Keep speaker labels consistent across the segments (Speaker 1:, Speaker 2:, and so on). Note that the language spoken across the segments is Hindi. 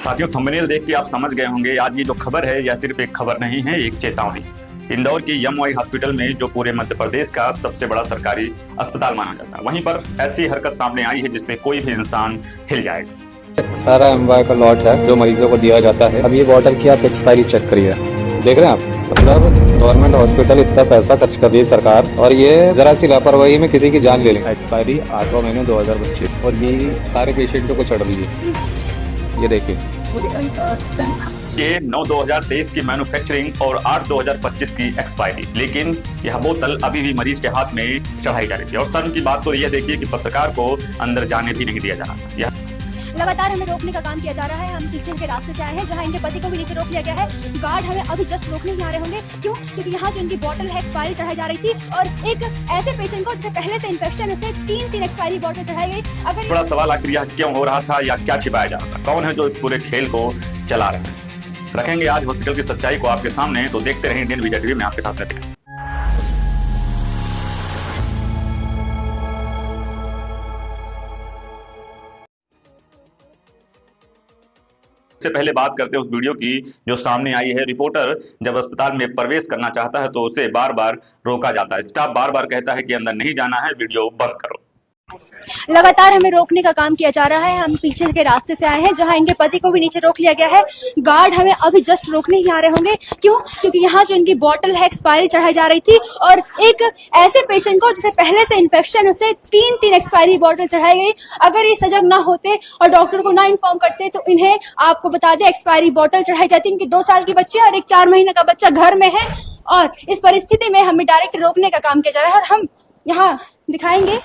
Speaker 1: साथियों, थंबनेल देख के आप समझ गए होंगे आज ये जो खबर है यह सिर्फ एक खबर नहीं है, एक चेतावनी। इंदौर की एमवाई हॉस्पिटल में जो पूरे मध्य प्रदेश का सबसे बड़ा सरकारी अस्पताल माना जाता है, वहीं पर ऐसी हरकत सामने आई है जिसमें कोई भी इंसान हिल जाएगा।
Speaker 2: सारा एमवाई का लॉट है जो मरीजों को दिया जाता है। अब ये बॉटल की आप एक्सपायरी चेक करिए, देख रहे हैं आप। मतलब गवर्नमेंट हॉस्पिटल इतना पैसा खर्च कर रही है सरकार, और ये जरा सी लापरवाही में किसी की जान ले लेंगे। एक्सपायरी 8वां महीने 2025 और ये सारे पेशेंटों को चढ़ रही है। ये देखिए,
Speaker 1: ये 9/2023 की मैन्युफैक्चरिंग और 8/2025 की एक्सपायरी, लेकिन यह बोतल अभी भी मरीज के हाथ में चढ़ाई जा रही थी। और शर्म की बात तो यह देखिए कि पत्रकार को अंदर जाने भी नहीं दिया जा रहा था।
Speaker 3: लगातार हमें रोकने का काम किया जा रहा है। हम पीछे के रास्ते से आए हैं जहां इनके पति को भी नीचे रोक लिया गया है। गार्ड हमें अभी जस्ट रोकने ही आ रहे होंगे। क्यों? क्योंकि यहाँ जो इनकी बोतल है एक्सपायरी चढ़ाई जा रही थी, और एक ऐसे पेशेंट को जिसे पहले से इन्फेक्शन, उसे तीन एक्सपायरी बोतल चढ़ाई गई। अगर
Speaker 1: बड़ा सवाल आखिर यह क्यों हो रहा था या क्या छिपाया जा रहा था? कौन है जो इस पूरे खेल को चला रहे हैं? रखेंगे आज हॉस्पिटल की सच्चाई को आपके सामने, तो देखते रहें इंडियन विजय टीवी में आपके साथ रहते हैं। से पहले बात करते हैं उस वीडियो की जो सामने आई है। रिपोर्टर जब अस्पताल में प्रवेश करना चाहता है तो उसे बार बार रोका जाता है। स्टाफ बार बार कहता है कि अंदर नहीं जाना है, वीडियो बंद करो।
Speaker 3: लगातार हमें रोकने का काम किया जा रहा है। हम पीछे के रास्ते से आए हैं जहां इनके पति को भी नीचे रोक लिया गया है। गार्ड हमें अभी जस्ट रोकने ही आ रहे होंगे। क्यों? क्योंकि यहाँ जो इनकी बोतल है एक्सपायरी चढ़ाई जा रही थी, और एक ऐसे पेशेंट को जिसे पहले से इन्फेक्शन, उसे तीन एक्सपायरी बोतल चढ़ाई गई। अगर ये सजग ना होते और डॉक्टर को ना इन्फॉर्म करते तो इन्हें, आपको बता दें, एक्सपायरी बोतल चढ़ाई जाती। इनकी 2 साल की बच्ची और एक 4 महीने का बच्चा घर में है, और इस परिस्थिति में हमें डायरेक्ट रोकने का काम किया जा रहा है। और हम यहाँ दिखाएंगे,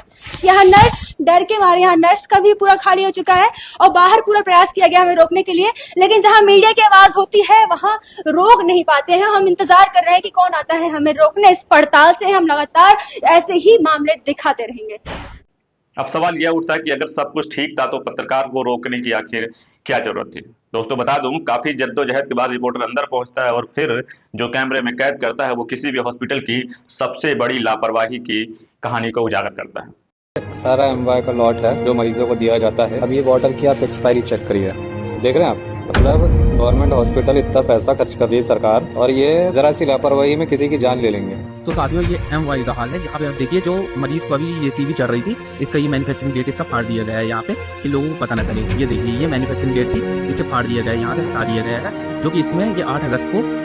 Speaker 3: यहाँ नर्स डर के मारे, यहाँ नर्स का भी पूरा खाली हो चुका है, और बाहर पूरा प्रयास किया गया हमें रोकने के लिए, लेकिन जहाँ मीडिया की आवाज होती है वहां रोक नहीं पाते हैं। हम इंतजार कर रहे हैं कि कौन आता है हमें रोकने। इस पड़ताल से हम लगातार ऐसे ही मामले दिखाते रहेंगे।
Speaker 1: अब सवाल यह उठता है कि अगर सब कुछ ठीक था तो पत्रकार को रोकने की आखिर क्या जरूरत थी? दोस्तों बता दूं, काफी जद्दोजहद के बाद रिपोर्टर अंदर पहुंचता है और फिर जो कैमरे में कैद करता है वो किसी भी हॉस्पिटल की सबसे बड़ी लापरवाही की कहानी को उजागर करता है।
Speaker 2: सारा एमवाई का लॉट है जो मरीजों को दिया जाता है। अब ये बॉटल की आप एक्सपायरी चेक करिए, देख रहे हैं आप। मतलब गवर्नमेंट हॉस्पिटल इतना पैसा खर्च कर रही है सरकार, और ये जरा सी लापरवाही में किसी की जान ले लेंगे।
Speaker 4: तो साथियों, ये एमवाई का हाल है। यहाँ पे आप देखिए, जो मरीज को अभी ये सीवी चढ़ रही थी, इसका ये मैन्युफैक्चरिंग डेट इसका फाड़ दिया गया है यहाँ पे, कि लोगों को पता ना चले। ये देखिए, ये मैन्युफैक्चरिंग डेट थी, इसे फाड़ दिया गया है, यहाँ से हटा दिया गया है, जो कि इसमें ये 8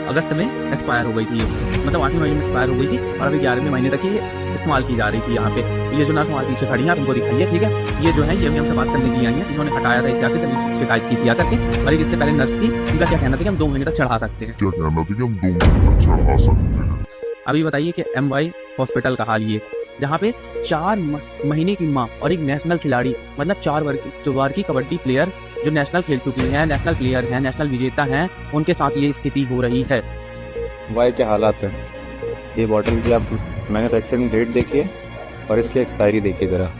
Speaker 4: अगस्त में एक्सपायर हो गई थी। मतलब 8वें महीने में एक्सपायर हो गई थी, और अभी 11वें महीने तक ये इस्तेमाल की जा रही थी। यहाँ पे ये जो नर्स हमारे पीछे खड़ी है, आप इनको दिखाइए, ठीक है। ये जो है, ये भी हमसे बात करने के लिए आई है। इन्होंने हटाया था इसे आके, जब शिकायत की थी आकर के। और इससे पहले नर्स थी, इनका क्या कहना था कि हम 2 महीने तक चढ़ा सकते हैं। अभी बताइए कि एमवाई हॉस्पिटल का हाल ये, जहाँ पे 4 महीने की माँ और एक नेशनल खिलाड़ी, मतलब 4 बार की कबड्डी प्लेयर जो नेशनल खेल चुकी हैं, नेशनल प्लेयर हैं, नेशनल विजेता हैं, उनके साथ ये स्थिति हो रही है।
Speaker 2: वाई के हालात है। ये बॉटल की आप मैन्युफैक्चरिंग डेट देखिए और इसकी एक्सपायरी देखिए जरा।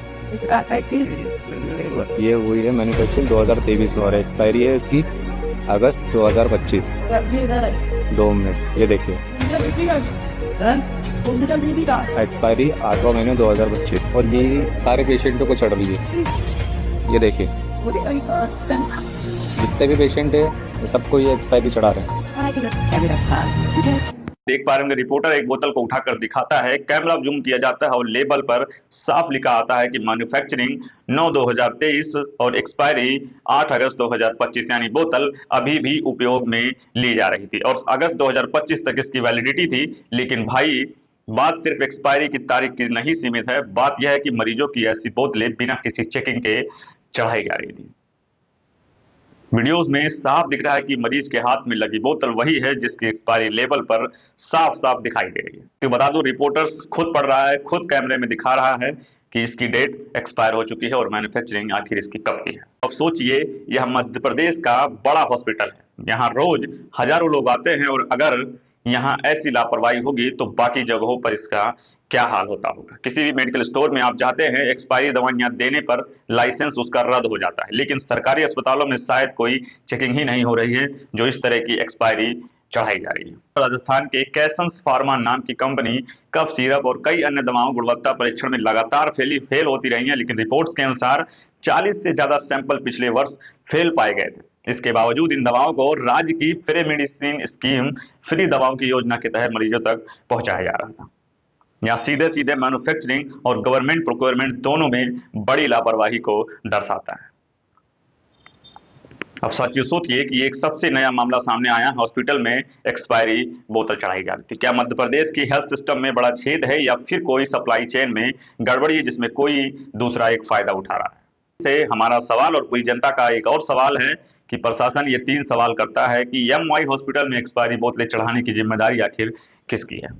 Speaker 2: ये हुई है मैन्युफैक्चरिंग 2023 में, और एक्सपायरी है इसकी अगस्त 2025। 2 मिनट, ये देखिए, एक्सपायरी 8वां महीने 2025 और ये सारे पेशेंटों को चढ़ रही है। ये देखिए, जितने भी पेशेंट है सबको ये एक्सपायरी चढ़ा रहे हैं।
Speaker 1: देख पा रहे होंगे, रिपोर्टर एक बोतल को उठाकर दिखाता है, कैमरा जूम किया जाता है और लेबल पर साफ लिखा आता है कि मैन्युफैक्चरिंग 9/2023 और एक्सपायरी 8 अगस्त 2025, यानी बोतल अभी भी उपयोग में ली जा रही थी और अगस्त 2025 तक इसकी वैलिडिटी थी। लेकिन भाई, बात सिर्फ एक्सपायरी की तारीख की नहीं सीमित है, बात यह है कि मरीजों की ऐसी बोतलें बिना किसी चेकिंग के चढ़ाई जा रही थी। वीडियोस में साफ दिख रहा है कि मरीज के हाथ में लगी बोतल वही है जिसकी एक्सपायरी लेबल पर साफ साफ दिखाई दे रही है। तो बता दूं, रिपोर्टर्स खुद पढ़ रहा है, खुद कैमरे में दिखा रहा है कि इसकी डेट एक्सपायर हो चुकी है और मैन्युफैक्चरिंग आखिर इसकी कब की है। अब सोचिए, यह मध्य प्रदेश का बड़ा हॉस्पिटल है, यहाँ रोज हजारों लोग आते हैं, और अगर यहाँ ऐसी लापरवाही होगी तो बाकी जगहों पर इसका क्या हाल होता होगा। किसी भी मेडिकल स्टोर में आप जाते हैं, एक्सपायरी दवाइयां देने पर लाइसेंस उसका रद्द हो जाता है, लेकिन सरकारी अस्पतालों में शायद कोई चेकिंग ही नहीं हो रही है जो इस तरह की एक्सपायरी चढ़ाई जा रही है। राजस्थान के कैसन्स फार्मा नाम की कंपनी कफ सिरप और कई अन्य दवाओं गुणवत्ता परीक्षण में लगातार फेल होती रही है, लेकिन रिपोर्ट्स के अनुसार 40 से ज्यादा सैंपल पिछले वर्ष फेल पाए गए थे। इसके बावजूद इन दवाओं को राज्य की फ्री मेडिसिन स्कीम, फ्री दवाओं की योजना के तहत मरीजों तक पहुंचाया जा रहा था। यहाँ सीधे सीधे मैन्युफैक्चरिंग और गवर्नमेंट प्रोक्योरमेंट दोनों में बड़ी लापरवाही को दर्शाता है। अब सोचिए कि एक सबसे नया मामला सामने आया, हॉस्पिटल में एक्सपायरी बोतल चढ़ाई जा रही थी। क्या मध्य प्रदेश की हेल्थ सिस्टम में बड़ा छेद है या फिर कोई सप्लाई चेन में गड़बड़ी है जिसमें कोई दूसरा एक फायदा उठा रहा है? से हमारा सवाल और पूरी जनता का एक और सवाल है कि प्रशासन ये 3 सवाल करता है कि एमवाई हॉस्पिटल में एक्सपायरी बोतलें चढ़ाने की जिम्मेदारी आखिर किसकी है?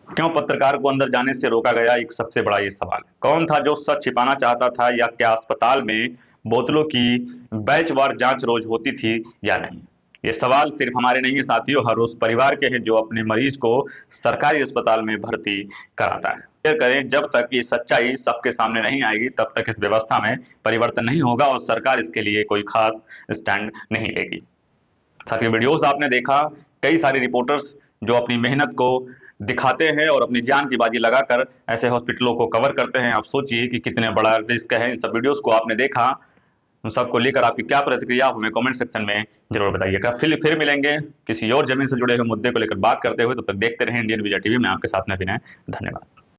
Speaker 1: क्यों पत्रकार को अंदर जाने से रोका गया? एक सबसे बड़ा ये सवाल है। कौन था जो सच छिपाना चाहता था, या क्या अस्पताल में बोतलों की बैचवार जांच रोज होती थी या नहीं? ये सवाल सिर्फ हमारे नहीं है साथियों, हर उस परिवार के हैं जो अपने मरीज को सरकारी अस्पताल में भर्ती कराता है। शेयर करें, जब तक ये सच्चाई सबके सामने नहीं आएगी तब तक इस व्यवस्था में परिवर्तन नहीं होगा और सरकार इसके लिए कोई खास स्टैंड नहीं लेगी। साथियों, वीडियोस आपने देखा, कई सारे रिपोर्टर्स जो अपनी मेहनत को दिखाते हैं और अपनी जान की बाजी लगाकर ऐसे हॉस्पिटलों को कवर करते हैं। आप सोचिए कि कितने बड़ा रिस्क है। इन सब वीडियोस को आपने देखा, उन सबको लेकर आपकी क्या प्रतिक्रिया, हमें कमेंट सेक्शन में जरूर बताइएगा। फिर मिलेंगे किसी और जमीन से जुड़े हुए मुद्दे को लेकर बात करते हुए। तब तक देखते रहें इंडियन विजय टीवी में आपके साथ में विनय। धन्यवाद।